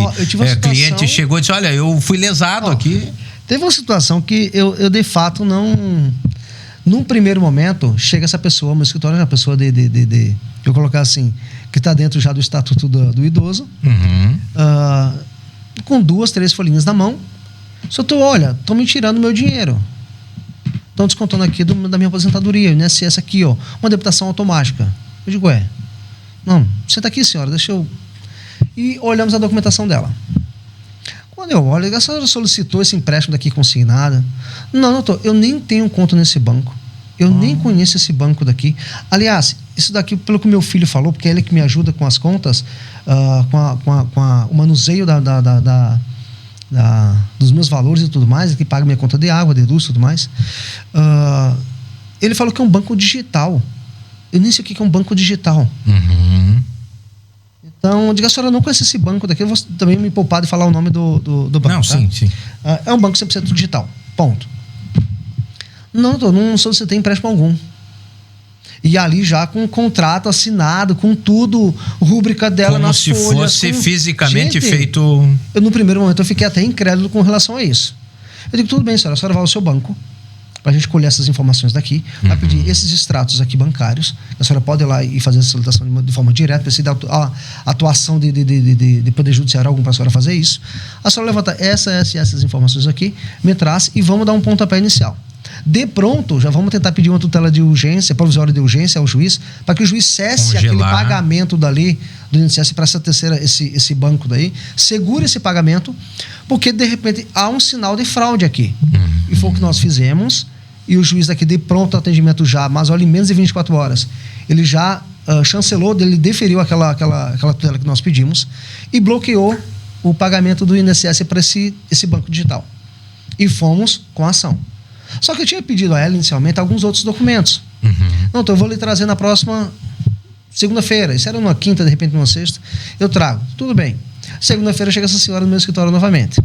cliente chegou e disse, olha, eu fui lesado aqui? Teve uma situação que eu de fato não... Num primeiro momento, chega essa pessoa, meu escritório é uma pessoa eu colocar assim, que está dentro já do estatuto do idoso, com 2, 3 folhinhas na mão. Só estão me tirando meu dinheiro. Estão descontando aqui da minha aposentadoria, o INSS aqui, uma debitação automática. Eu digo, não, senta aqui, senhora, deixa eu... E olhamos a documentação dela. Quando eu olho, a senhora solicitou esse empréstimo daqui consignado. Não, eu nem tenho conta nesse banco. Eu nem conheço esse banco daqui. Aliás, isso daqui, pelo que meu filho falou, porque é ele que me ajuda com as contas, o manuseio dos meus valores e tudo mais, que paga minha conta de água, de luz e tudo mais. Ele falou que é um banco digital. Eu nem sei o que é um banco digital. Então, eu digo, a senhora não conhece esse banco daqui, eu vou também me poupar de falar o nome do banco. Não, tá? Sim. É um banco 100% digital. Ponto. Não solicitei empréstimo algum. E ali já com um contrato assinado, com tudo, rúbrica dela nas folhas. Como se fosse fisicamente feito... No primeiro momento eu fiquei até incrédulo com relação a isso. Eu digo, tudo bem, senhora, a senhora vai ao seu banco, para a gente colher essas informações daqui, vai pedir esses extratos aqui bancários, a senhora pode ir lá e fazer essa solicitação de forma direta, precisa da atuação de Poder Judiciário algum para a senhora fazer isso. A senhora levanta essas informações aqui, me traz e vamos dar um pontapé inicial. De pronto, já vamos tentar pedir uma tutela de urgência, provisória de urgência ao juiz, para que o juiz cesse aquele pagamento dali do INSS para esse banco daí, segure esse pagamento, porque de repente há um sinal de fraude aqui. E foi o que nós fizemos, e o juiz daqui de pronto atendimento já, mas olha, em menos de 24 horas, ele já chancelou, ele deferiu aquela tutela que nós pedimos e bloqueou o pagamento do INSS para esse banco digital. E fomos com a ação. Só que eu tinha pedido a ela inicialmente alguns outros documentos. Não, então eu vou lhe trazer na próxima segunda-feira. Isso era numa quinta, de repente numa sexta. Eu trago. Tudo bem. Segunda-feira chega essa senhora no meu escritório novamente.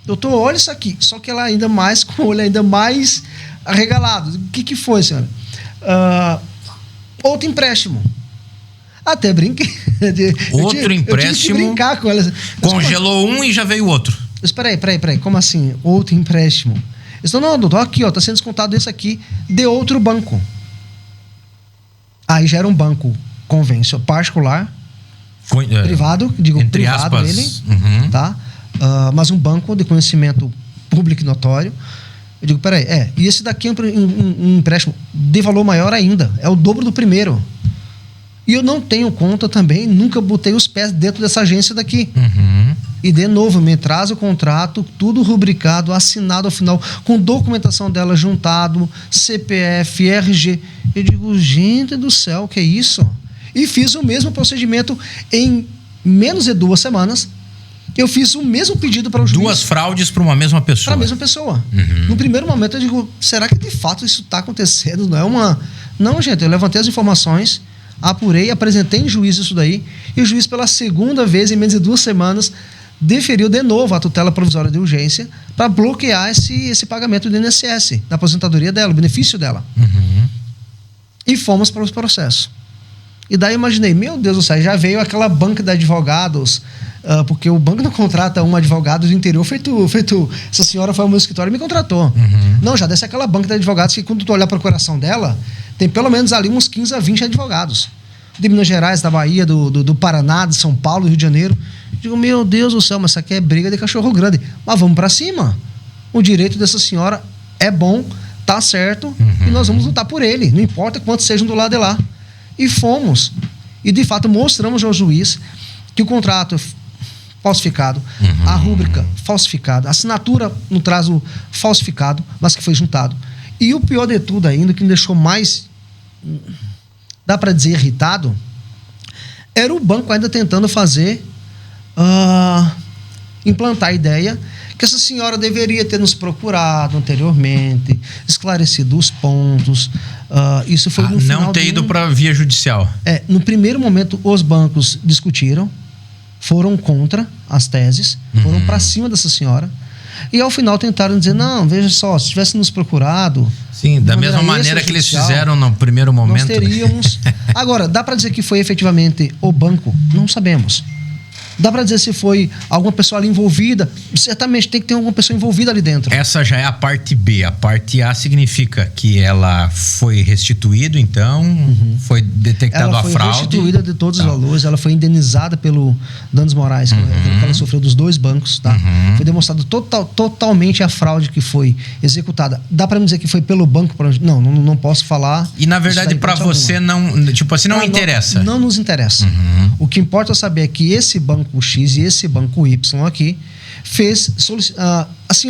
Doutor, olha isso aqui. Só que ela ainda mais, com o olho ainda mais arregalado. O que foi, senhora? Outro empréstimo. Até brinquei. Outro empréstimo? Eu tive que brincar com ela. Congelou um e já veio outro. Espera aí. Como assim? Outro empréstimo? Eles falaram, não, doutor, aqui, está sendo descontado esse aqui de outro banco. Aí já era um banco convencional, particular, privado, digo, entre privado aspas, ele, tá? Mas um banco de conhecimento público e notório. Eu digo, peraí, e esse daqui é um empréstimo de valor maior ainda, é o dobro do primeiro. E eu não tenho conta também, nunca botei os pés dentro dessa agência daqui. E de novo, me traz o contrato, tudo rubricado, assinado ao final, com documentação dela juntado, CPF, RG. Eu digo, gente do céu, que é isso? E fiz o mesmo procedimento em menos de 2 semanas. Eu fiz o mesmo pedido para o juiz. 2 fraudes para uma mesma pessoa. Para a mesma pessoa. No primeiro momento eu digo, será que de fato isso está acontecendo? Não é uma... Não, gente, eu levantei as informações, apurei, apresentei em juízo isso daí, e o juiz pela segunda vez, em menos de 2 semanas, deferiu de novo a tutela provisória de urgência para bloquear esse pagamento do INSS, da aposentadoria dela, o benefício dela. E fomos para os processos. E daí eu imaginei, meu Deus do céu, já veio aquela banca de advogados, porque o banco não contrata um advogado do interior feito essa senhora foi ao meu escritório e me contratou. Não, já desce aquela banca de advogados que quando tu olhar a procuração dela, tem pelo menos ali uns 15 a 20 advogados. De Minas Gerais, da Bahia, do Paraná, de São Paulo, do Rio de Janeiro. Eu digo, meu Deus do céu, mas isso aqui é briga de cachorro grande. Mas vamos para cima. O direito dessa senhora é bom, tá certo, e nós vamos lutar por ele, não importa quantos sejam do lado de lá. E fomos. E de fato mostramos ao juiz que o contrato falsificado, a rúbrica falsificada, a assinatura no trazo falsificado, mas que foi juntado. E o pior de tudo ainda, que me deixou mais, dá para dizer, irritado, era o banco ainda tentando fazer, implantar a ideia que essa senhora deveria ter nos procurado anteriormente, esclarecido os pontos. Isso foi no final não ter ido para via judicial. No primeiro momento, os bancos discutiram, foram contra as teses, foram para cima dessa senhora. E ao final tentaram dizer, não, veja só, se tivesse nos procurado... Sim, da mesma maneira que eles fizeram no primeiro momento. Nós teríamos... Agora, dá para dizer que foi efetivamente o banco? Não sabemos. Dá para dizer se foi alguma pessoa ali envolvida? Certamente tem que ter alguma pessoa envolvida ali dentro. Essa já é a parte B. A parte A significa que ela foi restituída, então, foi detectado a fraude. Ela foi restituída de todos os valores, ela foi indenizada pelo danos morais que ela sofreu dos 2 bancos, tá? Foi demonstrado totalmente a fraude que foi executada. Dá para me dizer que foi pelo banco? Não posso falar. E na verdade para você não, tipo assim, não interessa. Não nos interessa. O que importa saber é que esse banco X e esse banco Y aqui fez assim,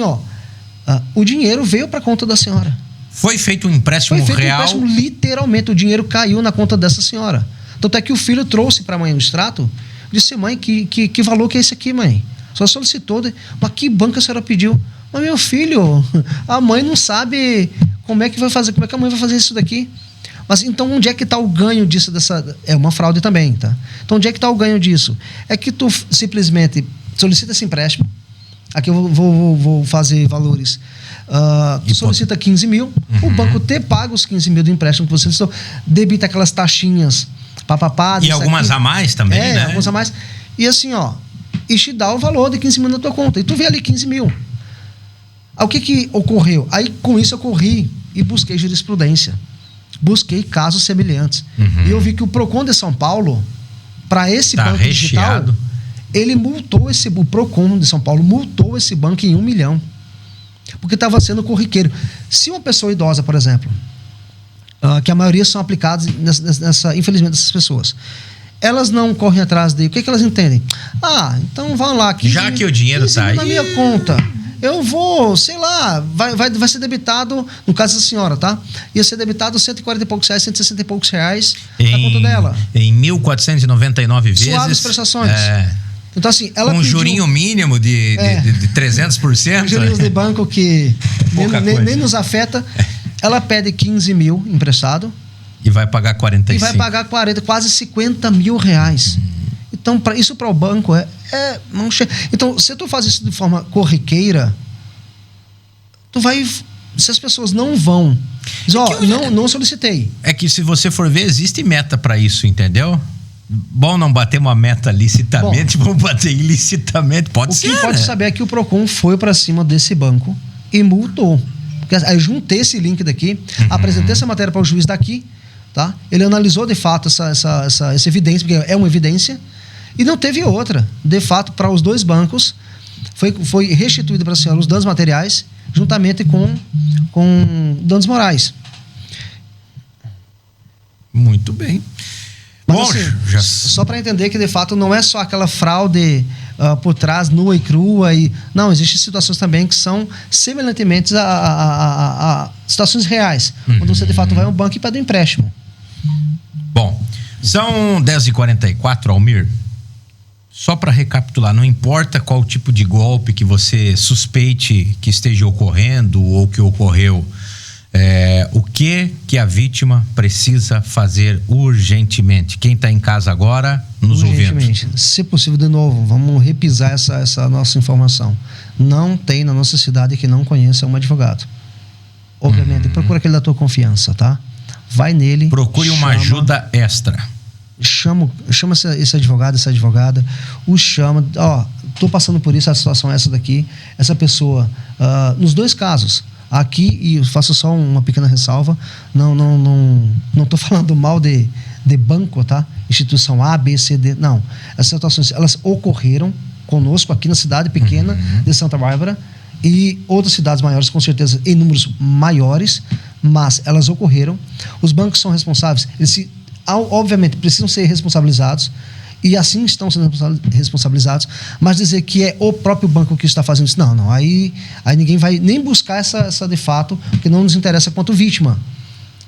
o dinheiro veio para a conta da senhora. Foi feito um empréstimo real? Um empréstimo, literalmente, o dinheiro caiu na conta dessa senhora. Tanto é que o filho trouxe para a mãe o extrato, disse, mãe, que valor que é esse aqui, mãe? Só solicitou, mas que banco a senhora pediu? Mas meu filho, a mãe não sabe como é que vai fazer, como é que a mãe vai fazer isso daqui? Mas então onde é que está o ganho disso? É uma fraude também, tá? Então onde é que está o ganho disso? É que tu simplesmente solicita esse empréstimo. Aqui eu vou fazer valores. Tu solicita 15 mil, o banco te paga os 15 mil do empréstimo que você solicitou, debita aquelas taxinhas, papapá. E algumas a mais também, né? Algumas a mais. E assim, e te dá o valor de 15 mil na tua conta. E tu vê ali 15 mil. O que ocorreu? Aí com isso eu corri e busquei jurisprudência. Busquei casos semelhantes. E eu vi que o PROCON de São Paulo, para esse banco digital, ele multou o PROCON de São Paulo multou esse banco em 1 milhão. Porque estava sendo corriqueiro. Se uma pessoa idosa, por exemplo, que a maioria são aplicados infelizmente, essas pessoas, elas não correm atrás dele, o que elas entendem? Então vão lá. Já que o dinheiro está aí. Na minha conta. Eu vou, sei lá, vai ser debitado, no caso da senhora, tá? Ia ser debitado 140 e poucos reais, 160 e poucos reais na conta dela. Em 1.499 vezes. Suaves prestações. Então, assim, ela com um jurinho mínimo de 300%. Jurinhos de banco que nem nos afeta. Ela pede 15 mil emprestado. E vai pagar 45. E vai pagar 40, quase 50 mil reais. Então, isso para o banco não chega. Então, se tu faz isso de forma corriqueira, se as pessoas não vão, diz, não solicitei. É que se você for ver, existe meta para isso, entendeu? Bom, não bater uma meta licitamente, vamos bater ilicitamente, pode ser. O que pode saber é que o PROCON foi para cima desse banco e multou. Porque aí eu juntei esse link daqui, apresentei essa matéria para o juiz daqui, tá? Ele analisou de fato essa evidência, porque é uma evidência. E não teve outra. De fato, para os 2 bancos, foi restituído para a senhora os danos materiais, juntamente com danos morais. Muito bem. Mas, Bom, assim, só para entender que, de fato, não é só aquela fraude por trás, nua e crua. Não, existem situações também que são semelhantemente a situações reais, quando você, de fato, vai a um banco e pede um empréstimo. Bom, são 10h44, Almir. Só para recapitular, não importa qual tipo de golpe que você suspeite que esteja ocorrendo ou que ocorreu, o que a vítima precisa fazer urgentemente? Quem está em casa agora, nos ouvindo. Se possível, de novo, vamos repisar essa nossa informação. Não tem na nossa cidade que não conheça um advogado. Obviamente, procura aquele da tua confiança, tá? Vai nele. Procure uma ajuda extra. Chama esse advogado, essa advogada, tô passando por isso, a situação é essa daqui, essa pessoa, nos dois casos, aqui, e eu faço só uma pequena ressalva, não tô falando mal de banco, tá? Instituição A, B, C, D, não. Essas situações, elas ocorreram conosco aqui na cidade pequena de Santa Bárbara e outras cidades maiores, com certeza, em números maiores, mas elas ocorreram. Os bancos são responsáveis, obviamente precisam ser responsabilizados e assim estão sendo responsabilizados, mas dizer que é o próprio banco que está fazendo isso, não, aí ninguém vai nem buscar essa de fato, porque não nos interessa quanto vítima,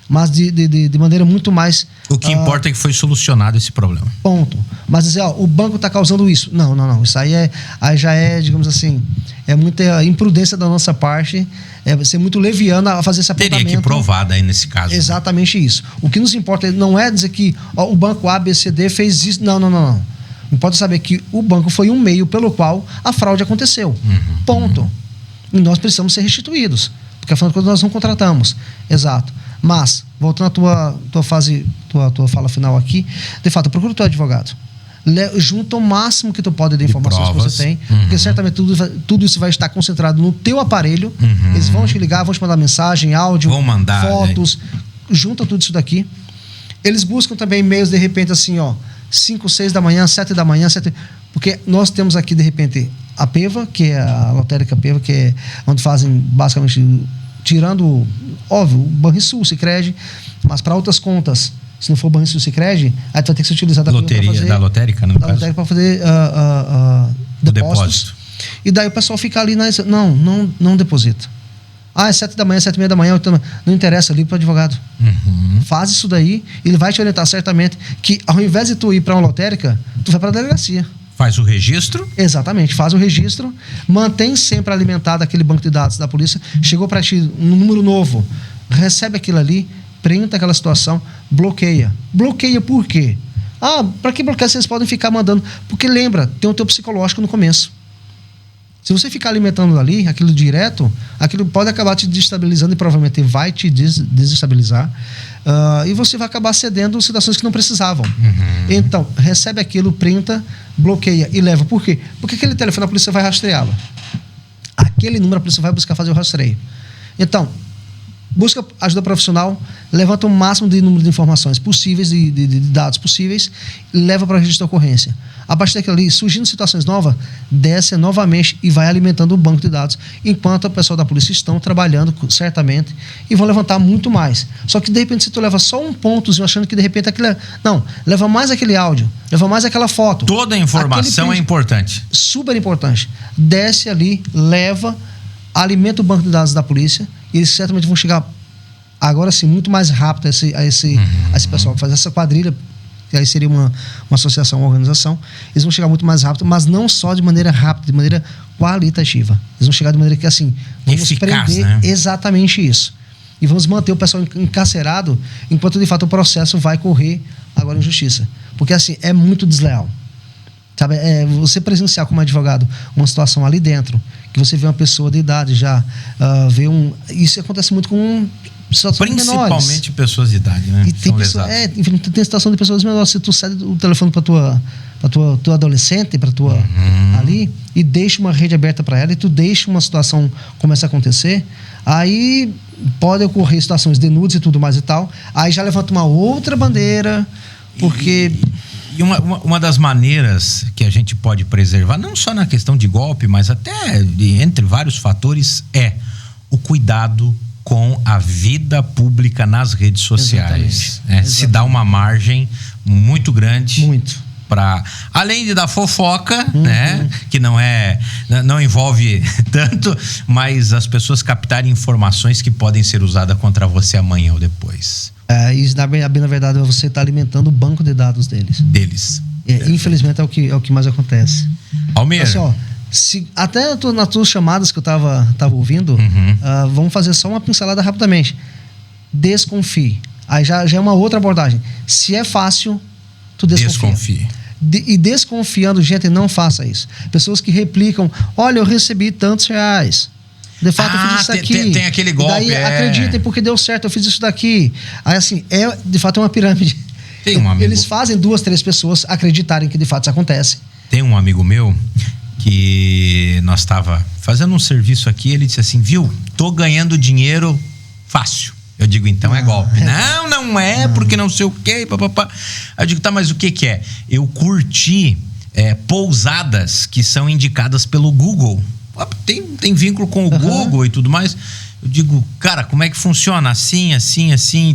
mas de maneira muito mais... O que importa é que foi solucionado esse problema. Ponto. Mas dizer, o banco está causando isso. Não. Isso aí já é, digamos assim, é muita imprudência da nossa parte, ser muito leviano a fazer esse apontamento. Teria que provar daí nesse caso. Exatamente, né? Isso. O que nos importa não é dizer que o banco A, B, C, D fez isso. Não. Importa saber que o banco foi um meio pelo qual a fraude aconteceu. Ponto. E nós precisamos ser restituídos. Porque afinal de contas nós não contratamos. Exato. Mas, voltando à tua fala final aqui, de fato, procura o teu advogado. Junta o máximo que tu pode de informações que você tem, porque certamente tudo isso vai estar concentrado no teu aparelho. Eles vão te ligar, vão te mandar mensagem, áudio, fotos, junta tudo isso daqui. Eles buscam também e-mails, de repente, assim, 5, 6 da manhã, 7 da manhã, porque nós temos aqui, de repente, a PEVA, que é a lotérica PEVA, que é onde fazem, basicamente, tirando, óbvio, o Banrisul, Sicredi, mas para outras contas, se não for Banrisul, Sicredi, aí tu vai ter que se utilizar da loteria, da lotérica, no caso? Da lotérica para fazer depósitos. E daí o pessoal fica ali, não deposita. É 7 da manhã, 7h30 da manhã, então não interessa, liga para o advogado. Faz isso daí, ele vai te orientar certamente que ao invés de tu ir para uma lotérica, tu vai para a delegacia. Faz o registro? Exatamente, faz o registro, mantém sempre alimentado aquele banco de dados da polícia, chegou para ti um número novo, recebe aquilo ali, printa aquela situação, bloqueia. Bloqueia por quê? Para que bloquear? Vocês podem ficar mandando, porque lembra, tem o teu psicológico no começo. Se você ficar alimentando ali, aquilo direto, aquilo pode acabar te destabilizando e provavelmente vai te desestabilizar. E você vai acabar cedendo situações que não precisavam. Então, recebe aquilo, printa, bloqueia e leva. Por quê? Porque aquele telefone a polícia vai rastreá-lo. Aquele número a polícia vai buscar fazer o rastreio. Então, busca ajuda profissional, levanta o máximo de número de informações possíveis, de dados possíveis, e leva para o registro de ocorrência. A partir daquilo ali, surgindo situações novas, desce novamente e vai alimentando o banco de dados, enquanto o pessoal da polícia estão trabalhando certamente e vão levantar muito mais. Só que de repente, se tu leva só um pontozinho, achando que de repente aquilo não, leva mais aquele áudio, leva mais aquela foto. Toda a informação é importante. Super importante. Desce ali, leva, alimenta o banco de dados da polícia e eles certamente vão chegar agora sim muito mais rápido a esse pessoal que faz essa quadrilha, que aí seria uma associação, uma organização. Eles vão chegar muito mais rápido, mas não só de maneira rápida, de maneira qualitativa. Eles vão chegar de maneira que, assim, vamos eficaz, prender, né? Exatamente isso. E vamos manter o pessoal encarcerado enquanto, de fato, o processo vai correr agora em justiça. Porque, assim, é muito desleal. Sabe? Você presenciar como advogado uma situação ali dentro, que você vê uma pessoa de idade já, isso acontece muito com principalmente menores. Pessoas de idade, né? E tem situação de pessoas menores. Se tu cede o telefone para tua adolescente, para tua ali, e deixa uma rede aberta para ela, e tu deixa uma situação começar a acontecer, aí pode ocorrer situações de nudes e tudo mais e tal, aí já levanta uma outra bandeira, porque... E uma das maneiras que a gente pode preservar, não só na questão de golpe, mas até entre vários fatores, é o cuidado com a vida pública nas redes sociais. Exatamente. Se dá uma margem muito grande. Muito. Além de dar fofoca, né? Que não envolve tanto, mas as pessoas captarem informações que podem ser usadas contra você amanhã ou depois. Isso, na verdade, você está alimentando o banco de dados deles. Infelizmente, é o que mais acontece. Almir. Assim, até nas tuas chamadas que eu estava ouvindo, vamos fazer só uma pincelada rapidamente. Desconfie. Aí já é uma outra abordagem. Se é fácil, tu desconfie. E desconfiando, gente, não faça isso. Pessoas que replicam, olha, eu recebi tantos reais. De fato, eu fiz isso daqui. Tem aquele golpe. Daí, acreditem, porque deu certo, eu fiz isso daqui. Aí, assim, de fato é uma pirâmide. Tem um amigo... Eles fazem 2, 3 pessoas acreditarem que de fato isso acontece. Tem um amigo meu que nós estava fazendo um serviço aqui, ele disse assim, viu, tô ganhando dinheiro fácil. Eu digo, então é golpe. Não é, porque não sei o quê, papapá. Aí eu digo, tá, mas o que é? Eu curti pousadas que são indicadas pelo Google. Tem vínculo com o Google e tudo mais. Eu digo, cara, como é que funciona? Assim,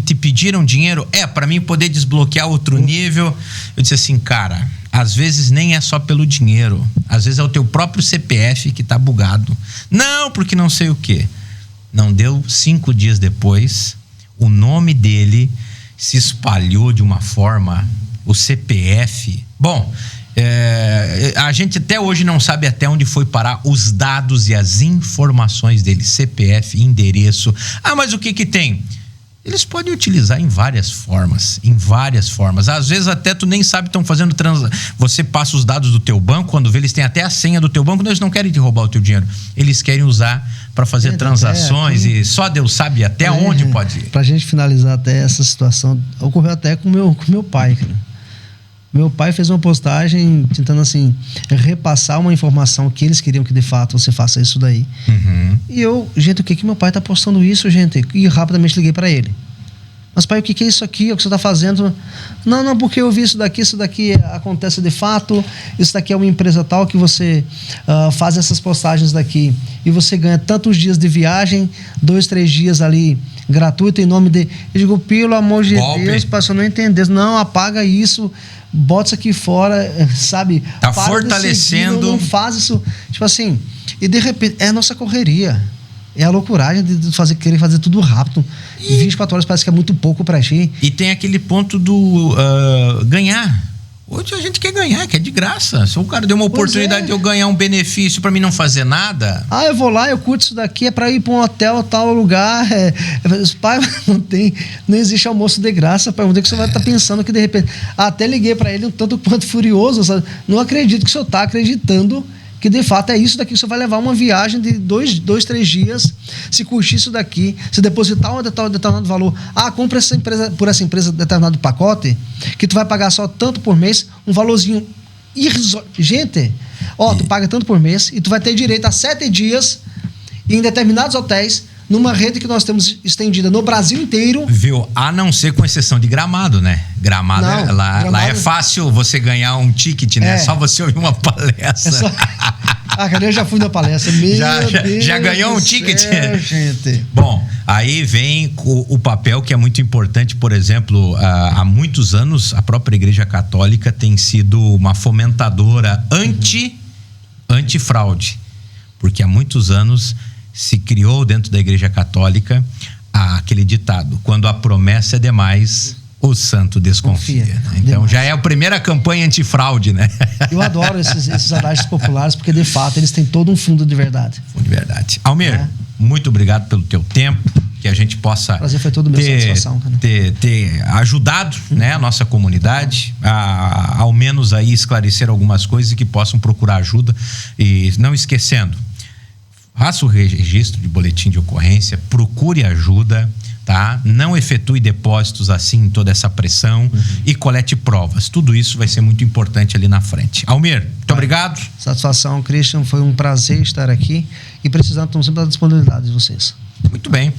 te pediram dinheiro? Para mim poder desbloquear outro nível. Eu disse assim, cara, às vezes nem é só pelo dinheiro. Às vezes é o teu próprio CPF que tá bugado. Não, porque não sei o quê. Não deu 5 dias depois, o nome dele se espalhou de uma forma, o CPF... Bom, a gente até hoje não sabe até onde foi parar os dados e as informações dele, CPF, endereço. Mas o que tem? Eles podem utilizar em várias formas. Às vezes até tu nem sabe, estão fazendo você passa os dados do teu banco, quando vê, eles têm até a senha do teu banco, eles não querem te roubar o teu dinheiro. Eles querem usar para fazer transações e só Deus sabe até onde pode ir. Pra gente finalizar até essa situação, ocorreu até com meu pai, cara. Meu pai fez uma postagem tentando, assim, repassar uma informação que eles queriam que, de fato, você faça isso daí. E eu, gente, o que meu pai tá postando isso, gente? E rapidamente liguei para ele. Mas, pai, o que é isso aqui? O que você tá fazendo? Não, porque eu vi isso daqui acontece de fato. Isso daqui é uma empresa tal que você faz essas postagens daqui. E você ganha tantos dias de viagem, 2, 3 dias ali gratuito em nome de... Eu digo, pelo amor de Deus, pai, eu não entender. Não, apaga isso. Bota isso aqui fora, sabe? Tá fortalecendo. Não faz isso. Tipo assim, e de repente, é a nossa correria. É a loucuragem de querer fazer tudo rápido. 24 horas parece que é muito pouco pra ti. E tem aquele ponto do ganhar. Hoje a gente quer ganhar, que é de graça. Se o cara deu uma oportunidade de eu ganhar um benefício pra mim não fazer nada. Eu vou lá, eu curto isso daqui, é pra ir pra um hotel, tal lugar. Pai, não existe almoço de graça, pai. Onde é que você vai estar pensando que de repente... Até liguei pra ele um tanto quanto furioso, sabe? Não acredito que o senhor tá acreditando que de fato é isso daqui que você vai levar uma viagem de 2, 3 dias, se curtir isso daqui, se depositar um determinado valor, compra por essa empresa determinado pacote, que tu vai pagar só tanto por mês, um valorzinho irrisório. Gente, tu paga tanto por mês e tu vai ter direito a 7 dias em determinados hotéis, numa rede que nós temos estendida no Brasil inteiro. Viu? A não ser com exceção de Gramado, né? Gramado lá é fácil você ganhar um ticket, né? É só você ouvir uma palestra. Cara, eu já fui na palestra. Já ganhou um ticket? Gente. Bom, aí vem o papel que é muito importante. Por exemplo, há muitos anos, a própria Igreja Católica tem sido uma fomentadora anti-fraude. Porque há muitos anos se criou dentro da Igreja Católica aquele ditado: quando a promessa é demais, o santo desconfia. Né? Então já é a primeira campanha antifraude, né? Eu adoro esses adágios populares, porque de fato eles têm todo um fundo de verdade. Fundo de verdade. Almir, muito obrigado pelo teu tempo, que a gente possa prazer foi todo meu, satisfação, cara. ter ajudado né, a nossa comunidade a, ao menos aí esclarecer algumas coisas e que possam procurar ajuda. E não esquecendo, faça o registro de boletim de ocorrência, procure ajuda, tá? Não efetue depósitos assim, toda essa pressão e colete provas. Tudo isso vai ser muito importante ali na frente. Almir, muito obrigado. Satisfação, Christian. Foi um prazer estar aqui e precisando, estamos sempre à disponibilidade de vocês. Muito bem.